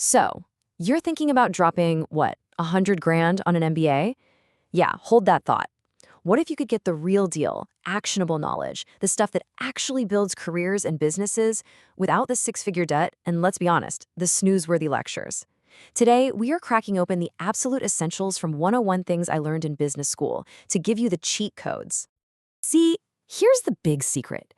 So, you're thinking about dropping, what, 100 grand on an MBA? Yeah, hold that thought. What if you could get the real deal, actionable knowledge, the stuff that actually builds careers and businesses without the six-figure debt and, let's be honest, the snooze-worthy lectures? Today, we are cracking open the absolute essentials from 101 Things I Learned in Business School to give you the cheat codes. See, here's the big secret.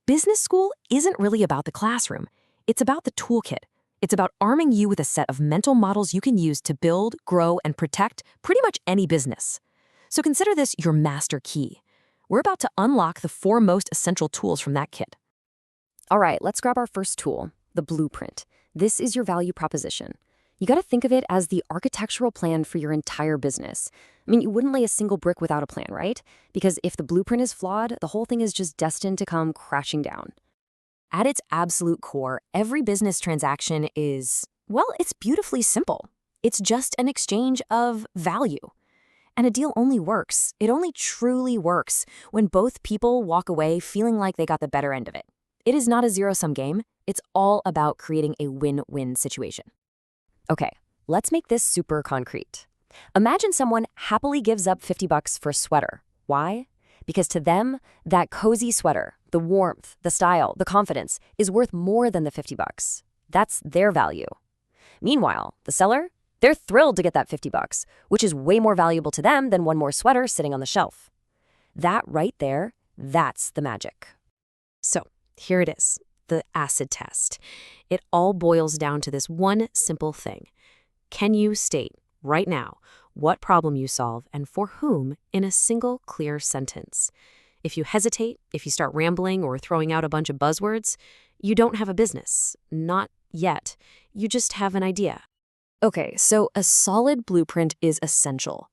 Business school isn't really about the classroom. It's about the toolkit. It's about arming you with a set of mental models you can use to build, grow, and protect pretty much any business. So consider this your master key. We're about to unlock the 4 most essential tools from that kit. All right, let's grab our first tool, the blueprint. This is your value proposition. You got to think of it as the architectural plan for your entire business. I mean, you wouldn't lay a single brick without a plan, right? Because if the blueprint is flawed, the whole thing is just destined to come crashing down. At its absolute core, every business transaction is, well, it's beautifully simple. It's just an exchange of value. And a deal only works, it only truly works, when both people walk away feeling like they got the better end of it. It is not a zero-sum game. It's all about creating a win-win situation. Okay, let's make this super concrete. Imagine someone happily gives up $50 for a sweater. Why? Because to them, that cozy sweater, the warmth, the style, the confidence, is worth more than the $50. That's their value. Meanwhile, the seller? They're thrilled to get that $50, which is way more valuable to them than one more sweater sitting on the shelf. That right there, that's the magic. So, here it is, the acid test. It all boils down to this one simple thing. Can you state, right now, what problem you solve and for whom in a single clear sentence? If you hesitate, if you start rambling or throwing out a bunch of buzzwords, you don't have a business. Not yet. You just have an idea. Okay, so a solid blueprint is essential,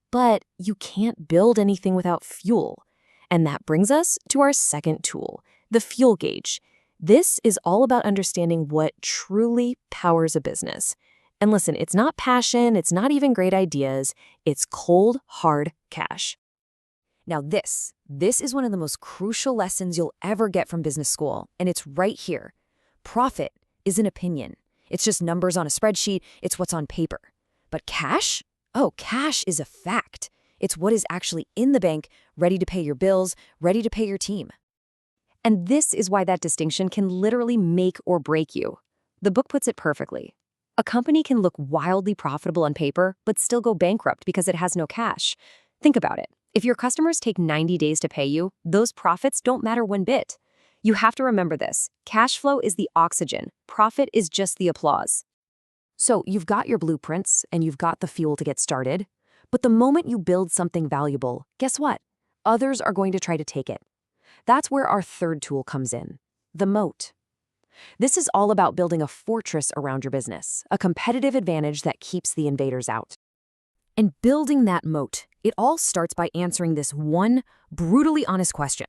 but you can't build anything without fuel. And that brings us to our second tool, the fuel gauge. This is all about understanding what truly powers a business. And listen, it's not passion, it's not even great ideas, it's cold, hard cash. Now this is one of the most crucial lessons you'll ever get from business school, and it's right here. Profit is an opinion. It's just numbers on a spreadsheet, it's what's on paper. But cash? Oh, cash is a fact. It's what is actually in the bank, ready to pay your bills, ready to pay your team. And this is why that distinction can literally make or break you. The book puts it perfectly. A company can look wildly profitable on paper, but still go bankrupt because it has no cash. Think about it. If your customers take 90 days to pay you, those profits don't matter one bit. You have to remember this. Cash flow is the oxygen. Profit is just the applause. So you've got your blueprints and you've got the fuel to get started. But the moment you build something valuable, guess what? Others are going to try to take it. That's where our third tool comes in, the moat. This is all about building a fortress around your business, a competitive advantage that keeps the invaders out. And building that moat, it all starts by answering this one brutally honest question.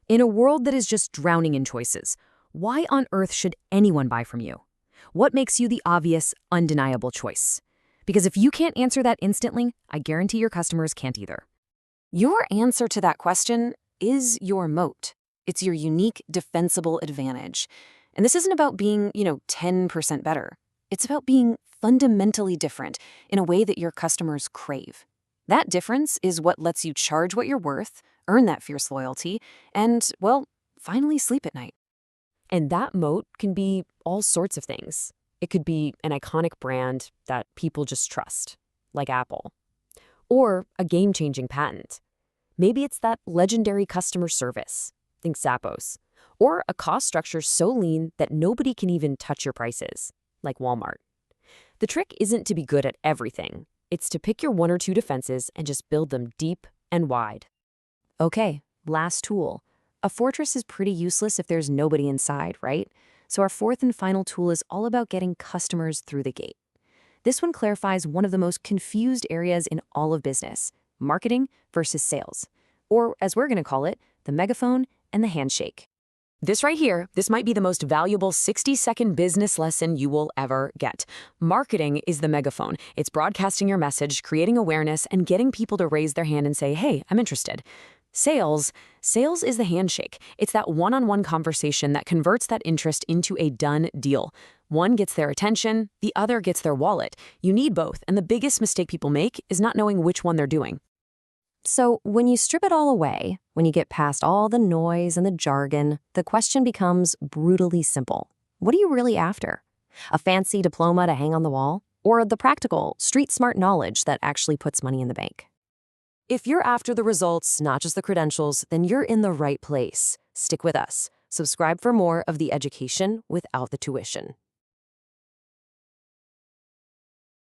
In a world that is just drowning in choices, why on earth should anyone buy from you? What makes you the obvious, undeniable choice? Because if you can't answer that instantly, I guarantee your customers can't either. Your answer to that question is your moat. It's your unique, defensible advantage. And this isn't about being, 10% better. It's about being fundamentally different in a way that your customers crave. That difference is what lets you charge what you're worth, earn that fierce loyalty, and, well, finally sleep at night. And that moat can be all sorts of things. It could be an iconic brand that people just trust, like Apple. Or a game-changing patent. Maybe it's that legendary customer service, think Zappos. Or a cost structure so lean that nobody can even touch your prices, like Walmart. The trick isn't to be good at everything. It's to pick your 1 or 2 defenses and just build them deep and wide. Okay, last tool. A fortress is pretty useless if there's nobody inside, right? So our fourth and final tool is all about getting customers through the gate. This one clarifies one of the most confused areas in all of business, marketing versus sales. Or, as we're going to call it, the megaphone and the handshake. This right here, this might be the most valuable 60-second business lesson you will ever get. Marketing is the megaphone. It's broadcasting your message, creating awareness, and getting people to raise their hand and say, hey, I'm interested. Sales is the handshake. It's that one-on-one conversation that converts that interest into a done deal. One gets their attention, the other gets their wallet. You need both, and the biggest mistake people make is not knowing which one they're doing. So when you strip it all away, when you get past all the noise and the jargon, the question becomes brutally simple. What are you really after? A fancy diploma to hang on the wall? Or the practical, street-smart knowledge that actually puts money in the bank? If you're after the results, not just the credentials, then you're in the right place. Stick with us. Subscribe for more of the education without the tuition.